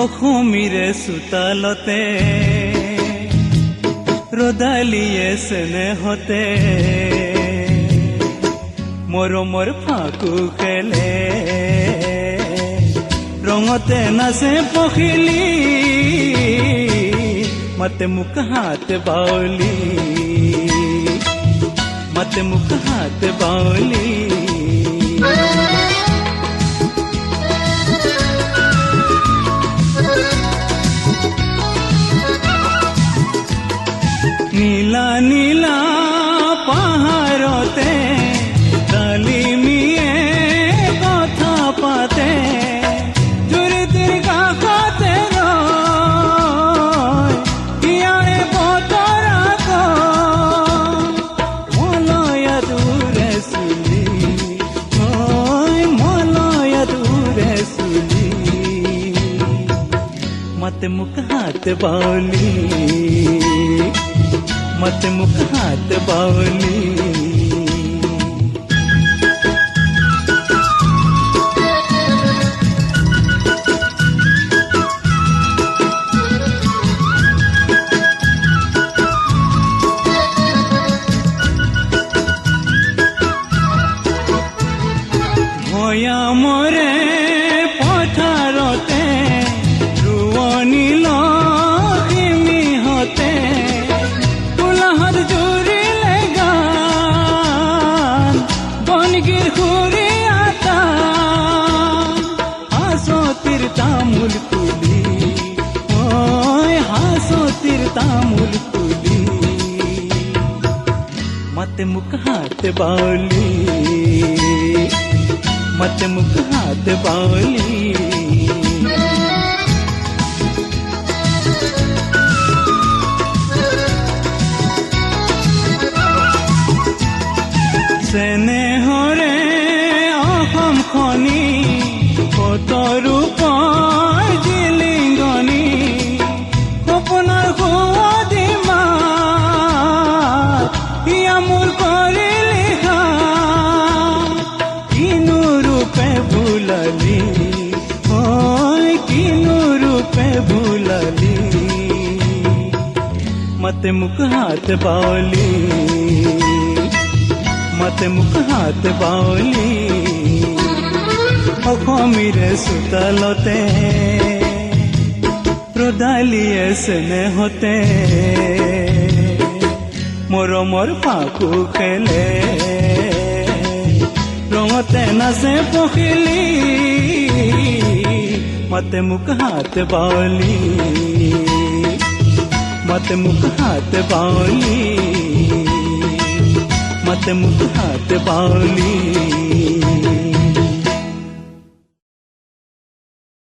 অসমীৰে চোতালতে ৰদালিয়ে চেনেহতে মৰমৰ ফাকু খেলে ৰঙতে নাচে পখিলি মাতে মোক হাত বাউলি মাতে মোক হাত বাউলি নীলা নীলা পাহাৰতে ডালিমিয়ে কথা পাতে জুৰিটিৰ কাষতে ৰয় ইয়াৰে বতৰা মলয়া দূৰে চুলি মলয়া দূৰে চুলি মাতে মোক হাত বাউলি मत मुख हाथ बावली भया मोरे पथारते रुवनी लक्ष्मी हते तामुल कुली हासोतिर तामुल कुली मत मुख हाथ बाउली मत मुख हाथ बाउली চেনেহৰে অসম খনি কতৰূপৰ জিলিঙনি সপোনৰ সুৱদিমা ইয়া মোৰ কৰি লিখা কিনো ৰূপে ভুলালি কিনো ৰূপে ভুলালি মতে মোক হাত বাউলি मत मुख हाथ बाउली অসমীৰে চোতালতে ৰদালিয়ে চেনেহতে মৰমৰ ফাকু খেলে ৰঙতে নাচে পখিলি মাতে মোক হাত বাউলি মাতে মোক হাত বাউলি मत मुख हाथ बाउली